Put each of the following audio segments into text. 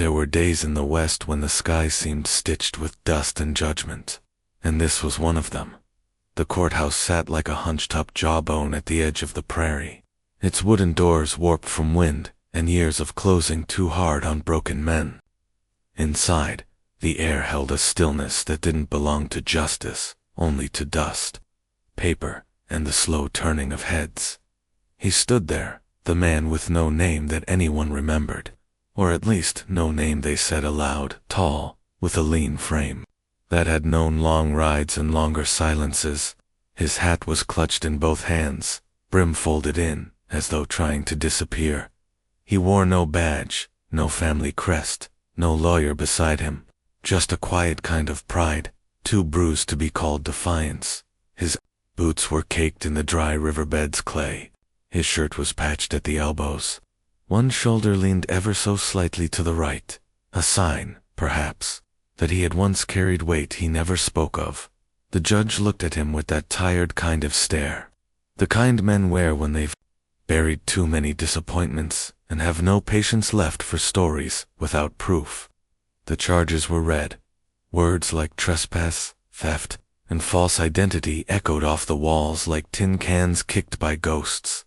There were days in the West when the sky seemed stitched with dust and judgment, and this was one of them. The courthouse sat like a hunched-up jawbone at the edge of the prairie, its wooden doors warped from wind and years of closing too hard on broken men. Inside, the air held a stillness that didn't belong to justice, only to dust, paper, and the slow turning of heads. He stood there, the man with no name that anyone remembered, or at least no name they said aloud, tall, with a lean frame that had known long rides and longer silences. His hat was clutched in both hands, brim folded in, as though trying to disappear. He wore no badge, no family crest, no lawyer beside him, just a quiet kind of pride, too bruised to be called defiance. His boots were caked in the dry riverbed's clay. His shirt was patched at the elbows. One shoulder leaned ever so slightly to the right, a sign, perhaps, that he had once carried weight he never spoke of. The judge looked at him with that tired kind of stare, the kind men wear when they've buried too many disappointments and have no patience left for stories without proof. The charges were read. Words like trespass, theft, and false identity echoed off the walls like tin cans kicked by ghosts.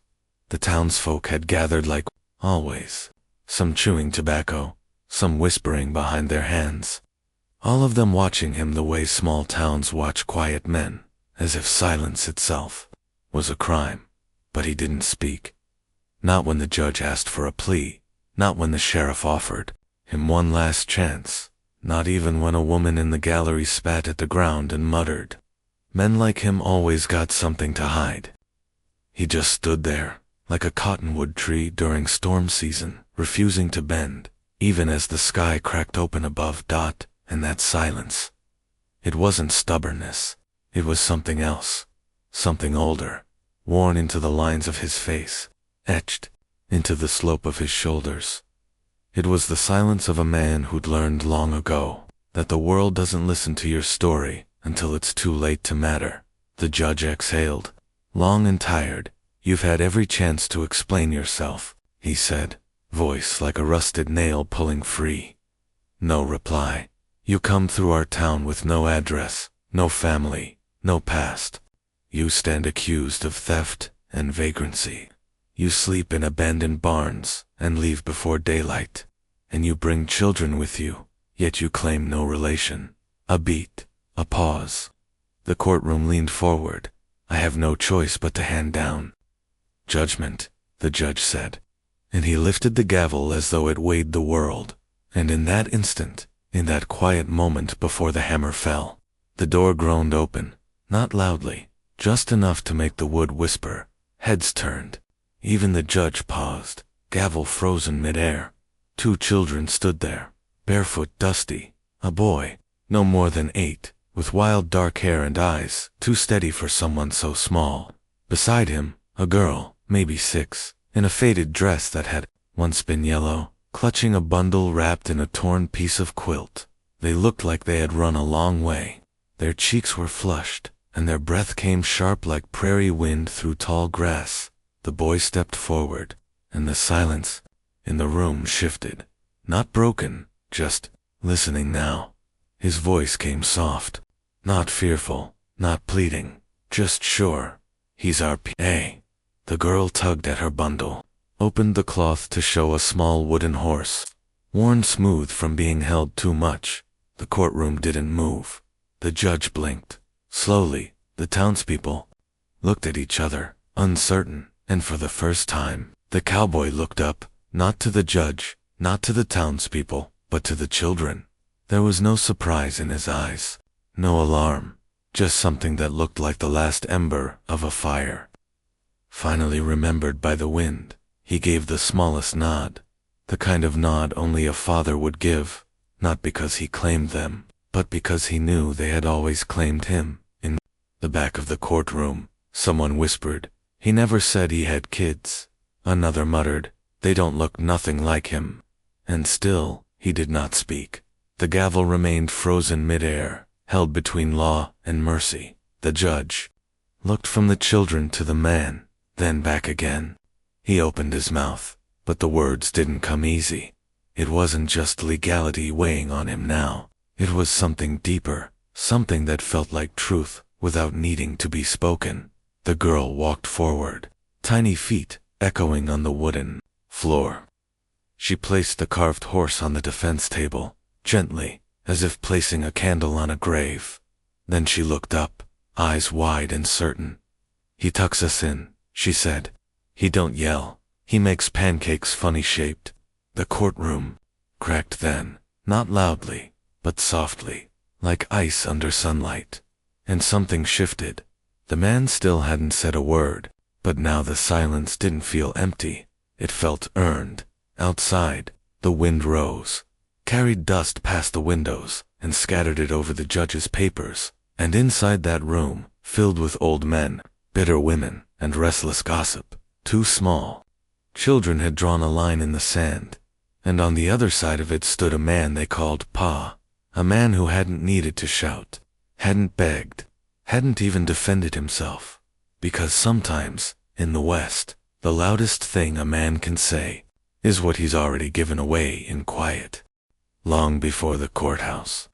The townsfolk had gathered like always, some chewing tobacco, some whispering behind their hands, all of them watching him the way small towns watch quiet men, as if silence itself was a crime. But he didn't speak. Not when the judge asked for a plea, not when the sheriff offered him one last chance, not even when a woman in the gallery spat at the ground and muttered. Men like him always got something to hide. He just stood there, like a cottonwood tree during storm season, refusing to bend, even as the sky cracked open above. And that silence. It wasn't stubbornness. It was something else, something older, worn into the lines of his face, etched into the slope of his shoulders. It was the silence of a man who'd learned long ago that the world doesn't listen to your story until it's too late to matter. The judge exhaled, long and tired. "You've had every chance to explain yourself," he said, voice like a rusted nail pulling free. No reply. "You come through our town with no address, no family, no past. You stand accused of theft and vagrancy. You sleep in abandoned barns and leave before daylight. And you bring children with you, yet you claim no relation." A beat, a pause. The courtroom leaned forward. "I have no choice but to hand down judgment," the judge said. And he lifted the gavel as though it weighed the world. And in that instant, in that quiet moment before the hammer fell, the door groaned open, not loudly, just enough to make the wood whisper. Heads turned. Even the judge paused, gavel frozen midair. Two children stood there, barefoot, dusty. A boy, no more than 8, with wild dark hair and eyes, too steady for someone so small. Beside him, a girl, maybe 6, in a faded dress that had once been yellow, clutching a bundle wrapped in a torn piece of quilt. They looked like they had run a long way. Their cheeks were flushed, and their breath came sharp like prairie wind through tall grass. The boy stepped forward, and the silence in the room shifted. Not broken, just listening now. His voice came soft, not fearful, not pleading, just sure. "He's our PA." The girl tugged at her bundle, opened the cloth to show a small wooden horse, worn smooth from being held too much. The courtroom didn't move. The judge blinked. Slowly, the townspeople looked at each other, uncertain, and for the first time, the cowboy looked up, not to the judge, not to the townspeople, but to the children. There was no surprise in his eyes, no alarm, just something that looked like the last ember of a fire. Finally remembered by the wind, he gave the smallest nod, the kind of nod only a father would give, not because he claimed them, but because he knew they had always claimed him. In the back of the courtroom, someone whispered, "He never said he had kids." Another muttered, "They don't look nothing like him." And still, he did not speak. The gavel remained frozen midair, held between law and mercy. The judge looked from the children to the man, then back again. He opened his mouth, but the words didn't come easy. It wasn't just legality weighing on him now. It was something deeper, something that felt like truth without needing to be spoken. The girl walked forward, tiny feet echoing on the wooden floor. She placed the carved horse on the defense table, gently, as if placing a candle on a grave. Then she looked up, eyes wide and certain. "He tucks us in," she said. "He don't yell. He makes pancakes funny shaped." The courtroom cracked then, not loudly, but softly, like ice under sunlight. And something shifted. The man still hadn't said a word, but now the silence didn't feel empty. It felt earned. Outside, the wind rose, carried dust past the windows, and scattered it over the judge's papers. And inside that room, filled with old men, bitter women, and restless gossip, too small. Children had drawn a line in the sand, and on the other side of it stood a man they called Pa, a man who hadn't needed to shout, hadn't begged, hadn't even defended himself. Because sometimes, in the West, the loudest thing a man can say is what he's already given away in quiet. Long before the courthouse,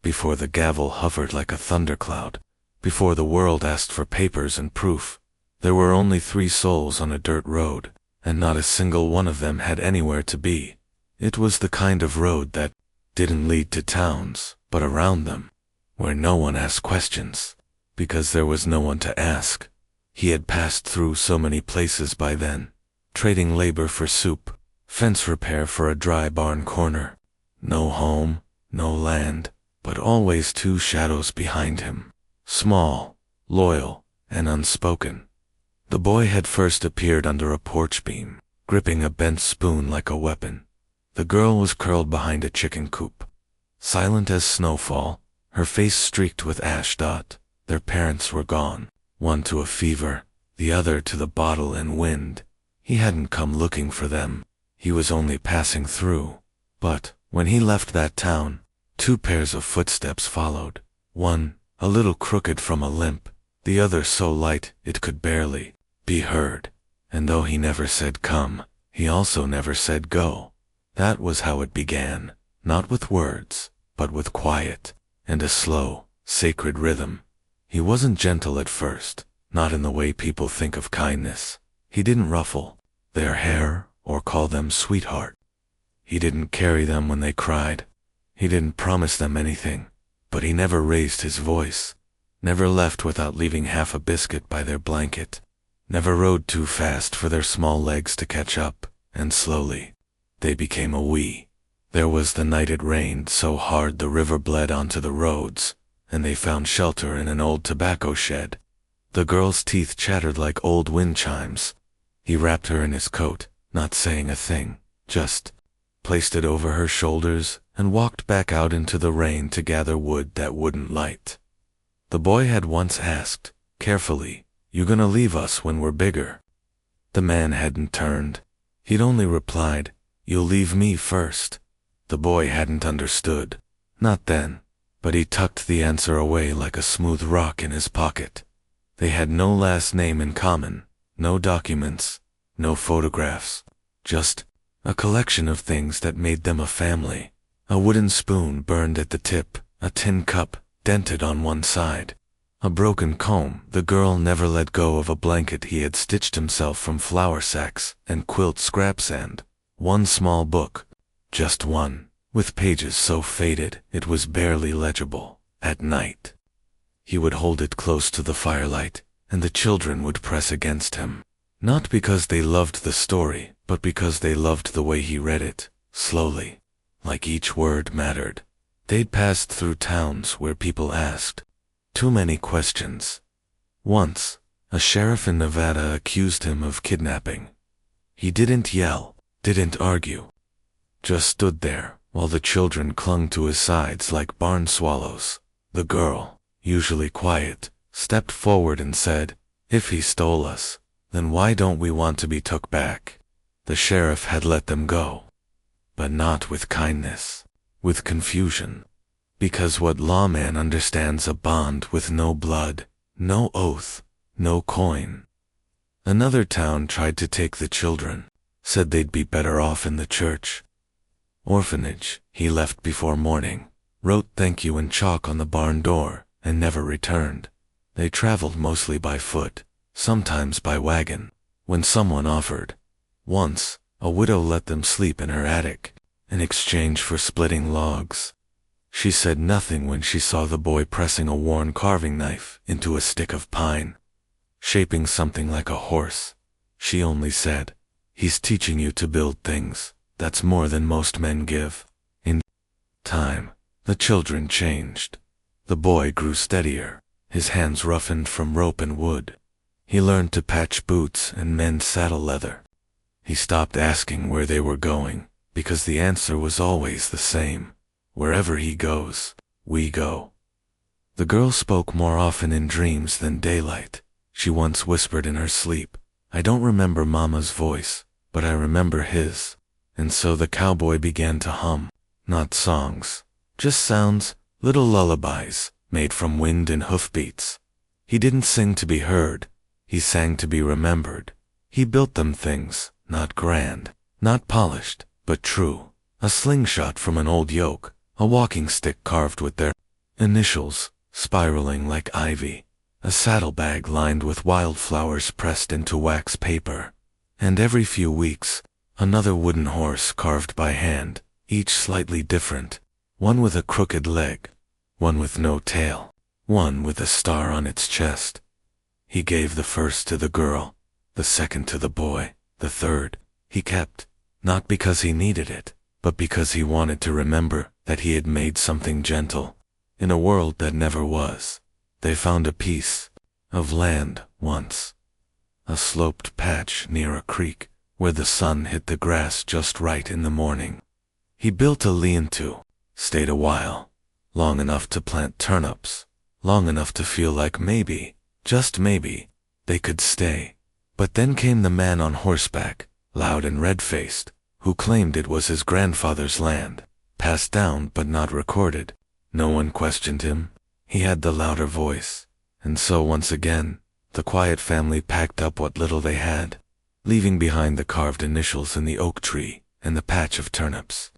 before the gavel hovered like a thundercloud, before the world asked for papers and proof, there were only 3 souls on a dirt road, and not a single one of them had anywhere to be. It was the kind of road that didn't lead to towns, but around them, where no one asked questions, because there was no one to ask. He had passed through so many places by then, trading labor for soup, fence repair for a dry barn corner. No home, no land, but always 2 shadows behind him, small, loyal, and unspoken. The boy had first appeared under a porch beam, gripping a bent spoon like a weapon. The girl was curled behind a chicken coop, silent as snowfall, her face streaked with ash dot. Their parents were gone, one to a fever, the other to the bottle and wind. He hadn't come looking for them. He was only passing through. But when he left that town, 2 pairs of footsteps followed. One, a little crooked from a limp, the other so light it could barely be heard. And though he never said come, he also never said go. That was how it began, not with words, but with quiet, and a slow, sacred rhythm. He wasn't gentle at first, not in the way people think of kindness. He didn't ruffle their hair or call them sweetheart. He didn't carry them when they cried. He didn't promise them anything, but he never raised his voice, never left without leaving half a biscuit by their blanket, never rode too fast for their small legs to catch up, and slowly, they became a we. There was the night it rained so hard the river bled onto the roads, and they found shelter in an old tobacco shed. The girl's teeth chattered like old wind chimes. He wrapped her in his coat, not saying a thing, just placed it over her shoulders and walked back out into the rain to gather wood that wouldn't light. The boy had once asked, carefully, "You gonna leave us when we're bigger?" The man hadn't turned. He'd only replied, "You'll leave me first." The boy hadn't understood. Not then. But he tucked the answer away like a smooth rock in his pocket. They had no last name in common, no documents, no photographs, just a collection of things that made them a family. A wooden spoon burned at the tip, a tin cup dented on one side, a broken comb. The girl never let go of a blanket he had stitched himself from flour sacks and quilt scraps, and one small book, just one, with pages so faded it was barely legible. At night, he would hold it close to the firelight, and the children would press against him. Not because they loved the story, but because they loved the way he read it, slowly, like each word mattered. They'd passed through towns where people asked too many questions. Once, a sheriff in Nevada accused him of kidnapping. He didn't yell, didn't argue, just stood there, while the children clung to his sides like barn swallows. The girl, usually quiet, stepped forward and said, "If he stole us, then why don't we want to be took back?" The sheriff had let them go. But not with kindness, with confusion. Because what lawman understands a bond with no blood, no oath, no coin? Another town tried to take the children, said they'd be better off in the church. orphanage. He left before morning, wrote thank you in chalk on the barn door, and never returned. They traveled mostly by foot, sometimes by wagon. When someone offered, once, a widow let them sleep in her attic, in exchange for splitting logs. She said nothing when she saw the boy pressing a worn carving knife into a stick of pine, shaping something like a horse. She only said, "He's teaching you to build things. That's more than most men give." In time, the children changed. The boy grew steadier, his hands roughened from rope and wood. He learned to patch boots and mend saddle leather. He stopped asking where they were going, because the answer was always the same. Wherever he goes, we go. The girl spoke more often in dreams than daylight. She once whispered in her sleep, "I don't remember Mama's voice, but I remember his." And so the cowboy began to hum, not songs, just sounds, little lullabies, made from wind and hoofbeats. He didn't sing to be heard, he sang to be remembered. He built them things, not grand, not polished, but true. A slingshot from an old yoke, a walking stick carved with their initials, spiraling like ivy, a saddlebag lined with wildflowers pressed into wax paper, and every few weeks, another wooden horse carved by hand, each slightly different, one with a crooked leg, one with no tail, one with a star on its chest. He gave the first to the girl, the second to the boy, the third he kept, not because he needed it, but because he wanted to remember that he had made something gentle. In a world that never was, they found a piece of land once, a sloped patch near a creek, where the sun hit the grass just right in the morning. He built a lean-to, stayed a while, long enough to plant turnips, long enough to feel like maybe, just maybe, they could stay. But then came the man on horseback, loud and red-faced, who claimed it was his grandfather's land, passed down but not recorded. No one questioned him. He had the louder voice. And so once again, the quiet family packed up what little they had, leaving behind the carved initials in the oak tree and the patch of turnips.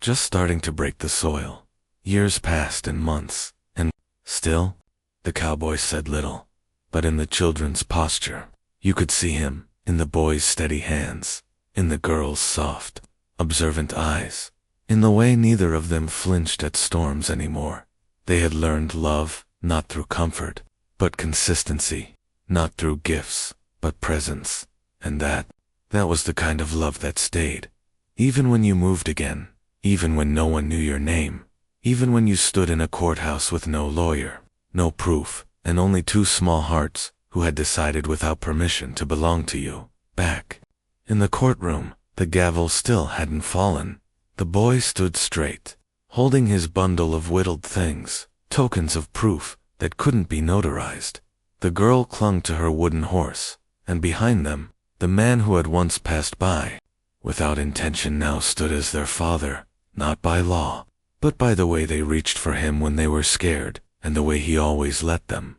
Just starting to break the soil. Years passed and months, and still, the cowboy said little. But in the children's posture, you could see him, in the boy's steady hands, in the girl's soft, observant eyes, in the way neither of them flinched at storms anymore. They had learned love, not through comfort, but consistency, not through gifts, but presence. And that was the kind of love that stayed. Even when you moved again, even when no one knew your name, even when you stood in a courthouse with no lawyer, no proof, and only two small hearts who had decided without permission to belong to you. Back in the courtroom, the gavel still hadn't fallen. The boy stood straight, holding his bundle of whittled things, tokens of proof that couldn't be notarized. The girl clung to her wooden horse, and behind them, the man who had once passed by, without intention, now stood as their father, not by law, but by the way they reached for him when they were scared, and the way he always let them.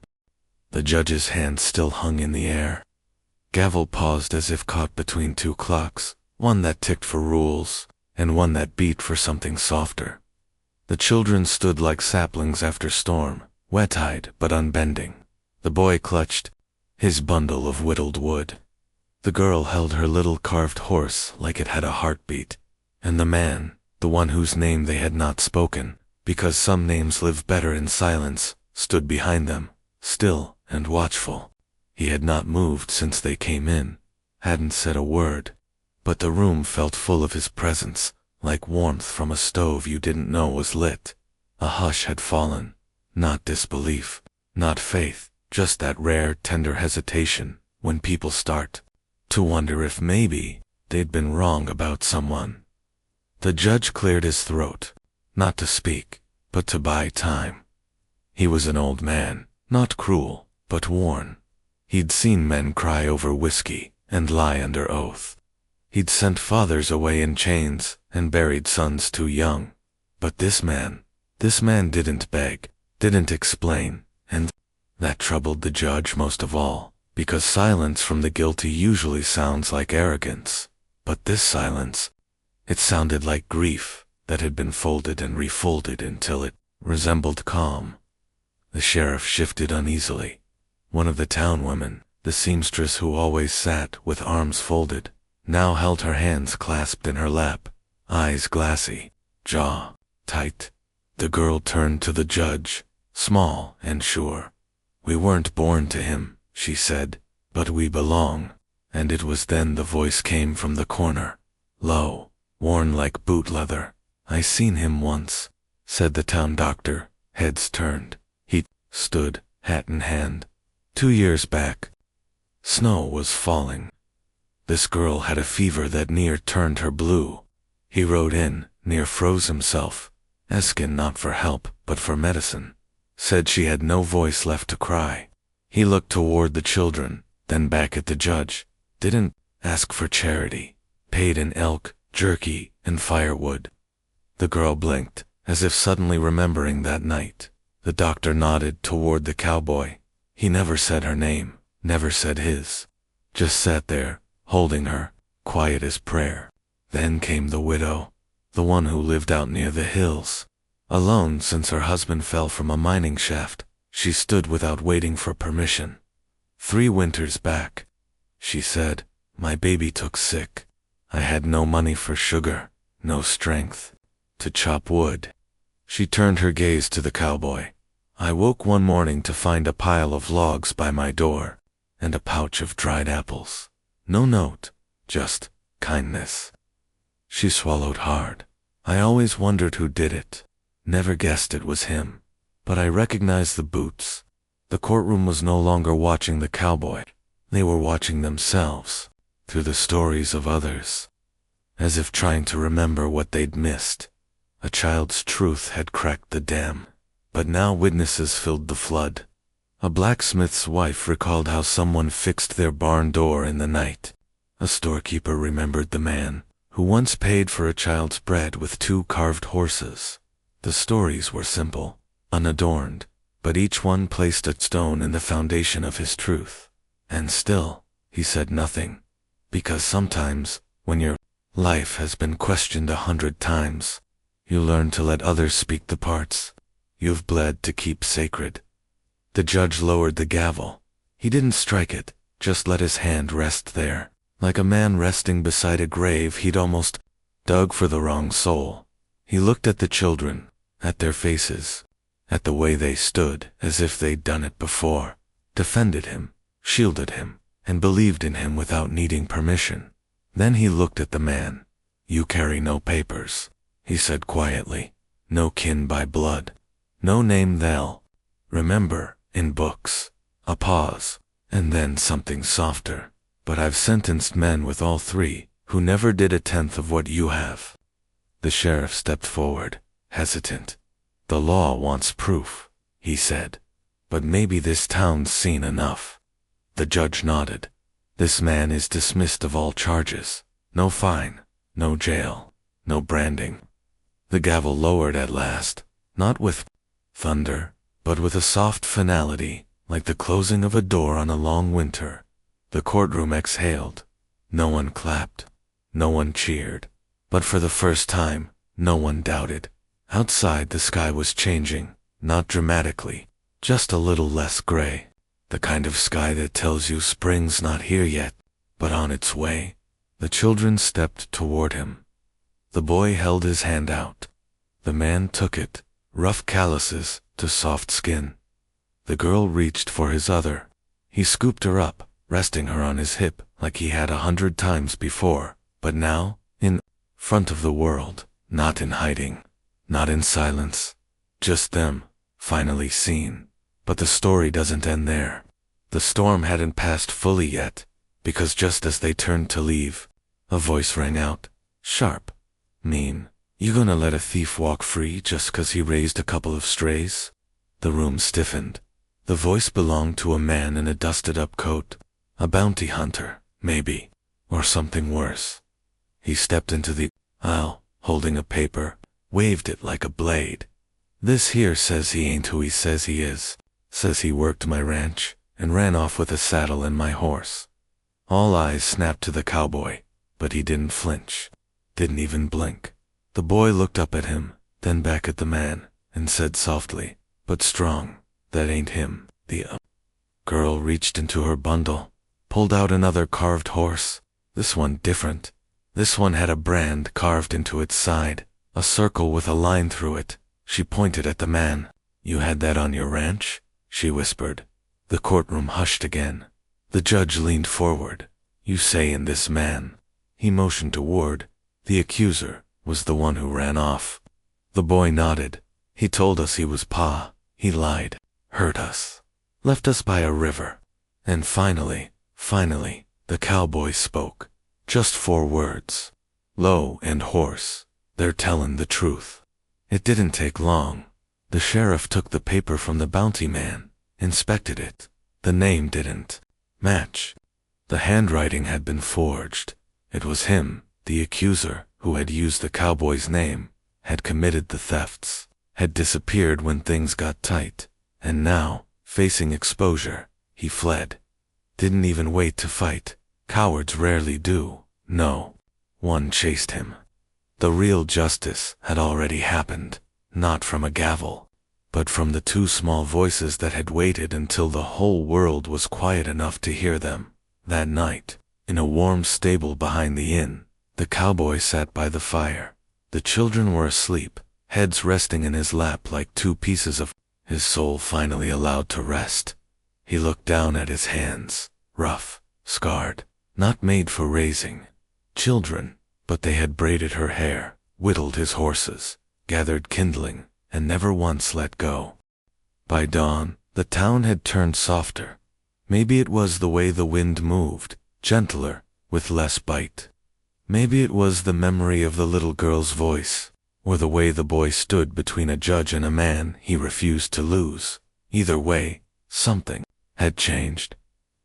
The judge's hand still hung in the air. Gavel paused as if caught between two clocks, one that ticked for rules, and one that beat for something softer. The children stood like saplings after storm, wet-eyed but unbending. The boy clutched his bundle of whittled wood. The girl held her little carved horse like it had a heartbeat. And the man, the one whose name they had not spoken, because some names live better in silence, stood behind them, still and watchful. He had not moved since they came in, hadn't said a word, but the room felt full of his presence, like warmth from a stove you didn't know was lit. A hush had fallen, not disbelief, not faith, just that rare, tender hesitation when people start to wonder if maybe they'd been wrong about someone. The judge cleared his throat, not to speak, but to buy time. He was an old man, not cruel, but worn. He'd seen men cry over whiskey and lie under oath. He'd sent fathers away in chains and buried sons too young. But this man didn't beg, didn't explain, and that troubled the judge most of all, because silence from the guilty usually sounds like arrogance. But this silence, It sounded like grief that had been folded and refolded until it resembled calm. The sheriff shifted uneasily. One of the town women, the seamstress who always sat with arms folded, now held her hands clasped in her lap, eyes glassy, jaw tight. The girl turned to the judge, small and sure. "We weren't born to him," she said, "but we belong." And it was then the voice came from the corner, low, worn like boot leather. "I seen him once," said the town doctor, heads turned. He stood, hat in hand. 2 years back. Snow was falling. This girl had a fever that near turned her blue. He rode in, near froze himself, asking not for help, but for medicine. Said she had no voice left to cry. He looked toward the children, then back at the judge. Didn't ask for charity. Paid in elk, jerky, and firewood. The girl blinked, as if suddenly remembering that night. The doctor nodded toward the cowboy. He never said her name, never said his. Just sat there, holding her, quiet as prayer. Then came the widow, the one who lived out near the hills. Alone since her husband fell from a mining shaft, she stood without waiting for permission. 3 winters back, she said, my baby took sick. I had no money for sugar, no strength to chop wood. She turned her gaze to the cowboy. I woke one morning to find a pile of logs by my door, and a pouch of dried apples. No note, just kindness. She swallowed hard. I always wondered who did it. Never guessed it was him. But I recognized the boots. The courtroom was no longer watching the cowboy. They were watching themselves, through the stories of others, as if trying to remember what they'd missed. A child's truth had cracked the dam, but now witnesses filled the flood. A blacksmith's wife recalled how someone fixed their barn door in the night. A storekeeper remembered the man who once paid for a child's bread with 2 carved horses. The stories were simple, unadorned, but each one placed a stone in the foundation of his truth. And still, he said nothing, because sometimes, when your life has been questioned 100 times, you learn to let others speak the parts you've bled to keep sacred. The judge lowered the gavel. He didn't strike it, just let his hand rest there, like a man resting beside a grave he'd almost dug for the wrong soul. He looked at the children, at their faces, at the way they stood as if they'd done it before, defended him, shielded him, and believed in him without needing permission. Then he looked at the man. You carry no papers, he said quietly. No kin by blood. No name they'll remember in books. A pause, and then something softer. But I've sentenced men with all 3 who never did 1/10 of what you have. The sheriff stepped forward, hesitant. The law wants proof, he said. But maybe this town's seen enough. The judge nodded. This man is dismissed of all charges. No fine, no jail, no branding. The gavel lowered at last, not with thunder, but with a soft finality, like the closing of a door on a long winter. The courtroom exhaled. No one clapped. No one cheered. But for the first time, no one doubted. Outside the sky was changing, not dramatically, just a little less gray. The kind of sky that tells you spring's not here yet, but on its way. The children stepped toward him. The boy held his hand out. The man took it, rough calluses to soft skin. The girl reached for his other. He scooped her up, resting her on his hip like he had 100 times before, but now, in front of the world, not in hiding, not in silence. Just them, finally seen. But the story doesn't end there. The storm hadn't passed fully yet, because just as they turned to leave, a voice rang out, sharp, mean. You gonna let a thief walk free just 'cause he raised a couple of strays? The room stiffened. The voice belonged to a man in a dusted-up coat. A bounty hunter, maybe, or something worse. He stepped into the aisle, holding a paper, waved it like a blade. This here says he ain't who he says he is. Says he worked my ranch, and ran off with a saddle and my horse. All eyes snapped to the cowboy, but he didn't flinch. didn't even blink. The boy looked up at him, then back at the man, and said softly, but strong, "That ain't him." The girl reached into her bundle, pulled out another carved horse. This one different. This one had a brand carved into its side, a circle with a line through it. She pointed at the man. "You had that on your ranch?" she whispered. The courtroom hushed again. The judge leaned forward. "You say in this man." He motioned toward. The accuser was the one who ran off. The boy nodded. "He told us he was Pa. He lied. Hurt us. Left us by a river." And finally, the cowboy spoke. Just 4 words. "Low and hoarse. They're tellin' the truth." It didn't take long. The sheriff took the paper from the bounty man, inspected it. The name didn't match. The handwriting had been forged. It was him, the accuser, who had used the cowboy's name, had committed the thefts, had disappeared when things got tight, and now, facing exposure, he fled. Didn't even wait to fight. Cowards rarely do. No. One chased him. The real justice had already happened, not from a gavel, but from the 2 small voices that had waited until the whole world was quiet enough to hear them. That night, in a warm stable behind the inn, the cowboy sat by the fire. The children were asleep, heads resting in his lap like 2 pieces of his soul finally allowed to rest. He looked down at his hands, rough, scarred, not made for raising children, but they had braided her hair, whittled his horses, gathered kindling, and never once let go. By dawn, the town had turned softer. Maybe it was the way the wind moved, gentler, with less bite. Maybe it was the memory of the little girl's voice, or the way the boy stood between a judge and a man he refused to lose. Either way, something had changed.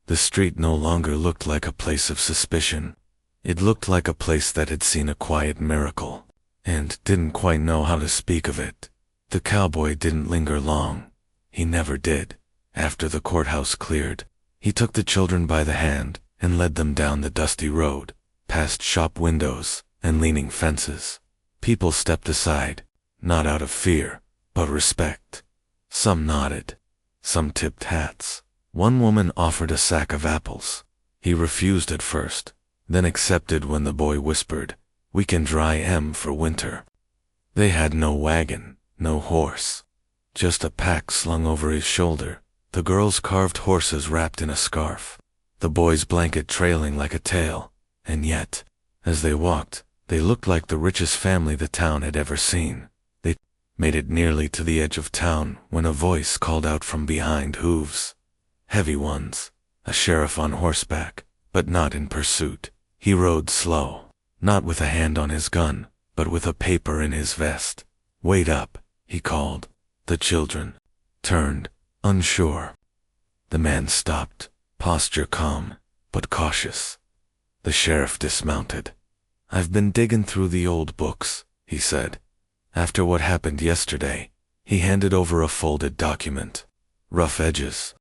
The street no longer looked like a place of suspicion. It looked like a place that had seen a quiet miracle, and didn't quite know how to speak of it. The cowboy didn't linger long. He never did. After the courthouse cleared, he took the children by the hand and led them down the dusty road, past shop windows and leaning fences. People stepped aside, not out of fear, but respect. Some nodded. Some tipped hats. One woman offered a sack of apples. He refused at first, then accepted when the boy whispered, "We can dry 'em for winter." They had no wagon, no horse, just a pack slung over his shoulder, the girl's carved horses wrapped in a scarf, the boy's blanket trailing like a tail, and yet, as they walked, they looked like the richest family the town had ever seen. They made it nearly to the edge of town when a voice called out from behind hooves. Heavy ones. A sheriff on horseback, but not in pursuit. He rode slow, not with a hand on his gun, but with a paper in his vest. "Wait up," he called. The children turned, unsure. The man stopped, posture calm, but cautious. The sheriff dismounted. "I've been digging through the old books," he said. After what happened yesterday, he handed over a folded document. "Rough edges.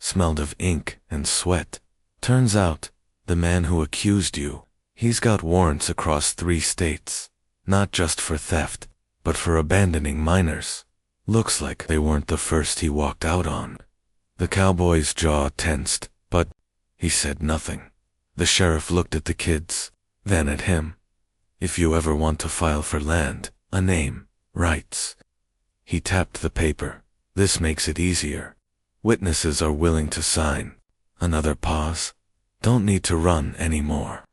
Smelled of ink and sweat. Turns out, the man who accused you, he's got warrants across 3 states. Not just for theft, but for abandoning minors. Looks like they weren't the first he walked out on." The cowboy's jaw tensed, but he said nothing. The sheriff looked at the kids, then at him. "If you ever want to file for land, a name, rights." He tapped the paper. "This makes it easier. Witnesses are willing to sign." Another pause. "Don't need to run anymore."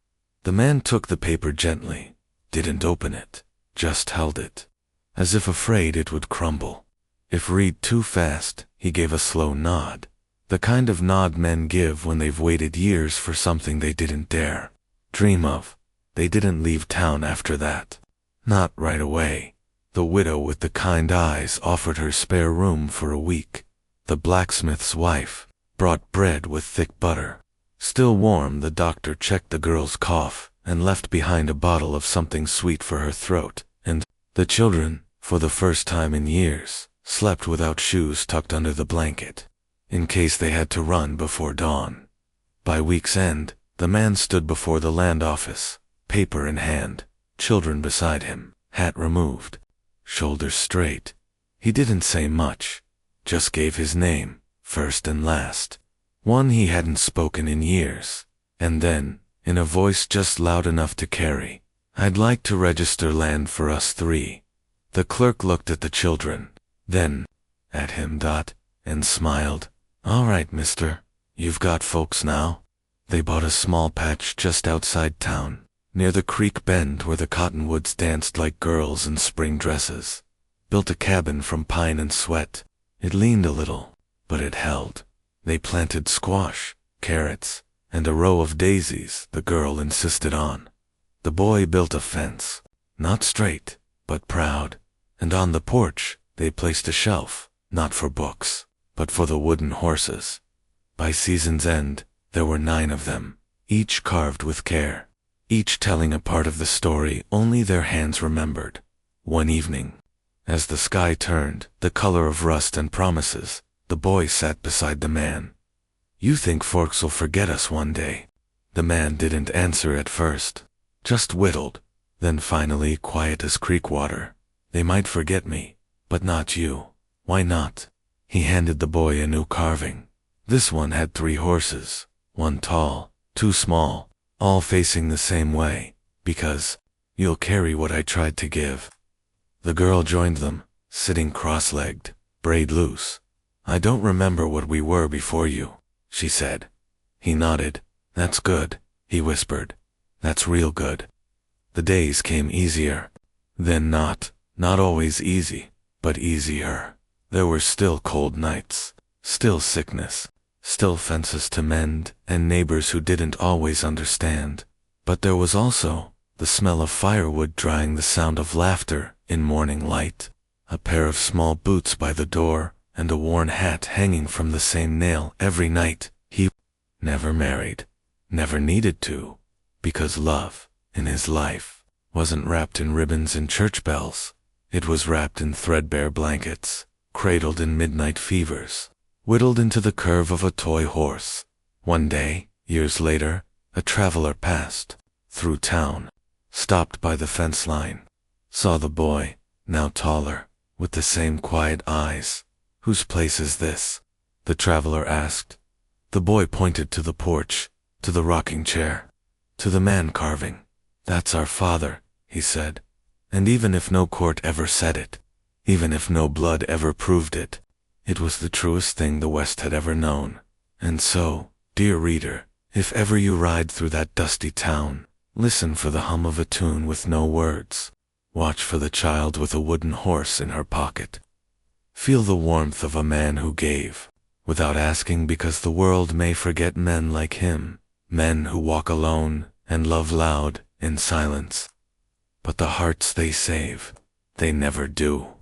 The man took the paper gently, didn't open it, just held it, as if afraid it would crumble. If read too fast, he gave a slow nod. The kind of nod men give when they've waited years for something they didn't dare dream of. They didn't leave town after that. Not right away. The widow with the kind eyes offered her spare room for a week. The blacksmith's wife brought bread with thick butter. Still warm, the doctor checked the girl's cough and left behind a bottle of something sweet for her throat, and the children, for the first time in years, slept without shoes tucked under the blanket, in case they had to run before dawn. By week's end, the man stood before the land office, paper in hand. children beside him, hat removed, shoulders straight. He didn't say much, just gave his name, first and last, one he hadn't spoken in years, and then, in a voice just loud enough to carry, "I'd like to register land for us three." The clerk looked at the children, then at him, and smiled. "All right, mister, you've got folks now." They bought a small patch just outside town, near the creek bend where the cottonwoods danced like girls in spring dresses. Built a cabin from pine and sweat. It leaned a little, but it held. They planted squash, carrots, and a row of daisies the girl insisted on. The boy built a fence, not straight, but proud, and on the porch they placed a shelf, not for books, but for the wooden horses. By season's end, there were 9 of them, each carved with care, each telling a part of the story only their hands remembered. One evening, as the sky turned the color of rust and promises, the boy sat beside the man. "You think Forks'll forget us one day?" The man didn't answer at first, just whittled, then finally quiet as creek water. "They might forget me, but not you." "Why not?" He handed the boy a new carving. This one had 3 horses, one tall, 2 small, all facing the same way, because you'll carry what I tried to give. The girl joined them, sitting cross-legged, braid loose. "I don't remember what we were before you," she said. He nodded. "That's good," he whispered. "That's real good." The days came easier. Then not always easy, but easier. There were still cold nights, still sickness, still fences to mend, and neighbors who didn't always understand. But there was also the smell of firewood drying, the sound of laughter in morning light, a pair of small boots by the door, and a worn hat hanging from the same nail every night. He never married, never needed to, because love, in his life, wasn't wrapped in ribbons and church bells. It was wrapped in threadbare blankets, cradled in midnight fevers, whittled into the curve of a toy horse. One day, years later, a traveler passed through town, stopped by the fence line, saw the boy, now taller, with the same quiet eyes. "Whose place is this?" the traveler asked. The boy pointed to the porch, to the rocking chair, to the man carving. "That's our father," he said. And even if no court ever said it, even if no blood ever proved it, it was the truest thing the West had ever known. And so, dear reader, if ever you ride through that dusty town, listen for the hum of a tune with no words. Watch for the child with a wooden horse in her pocket. Feel the warmth of a man who gave, without asking, because the world may forget men like him, men who walk alone and love loud in silence. But the hearts they save, they never do.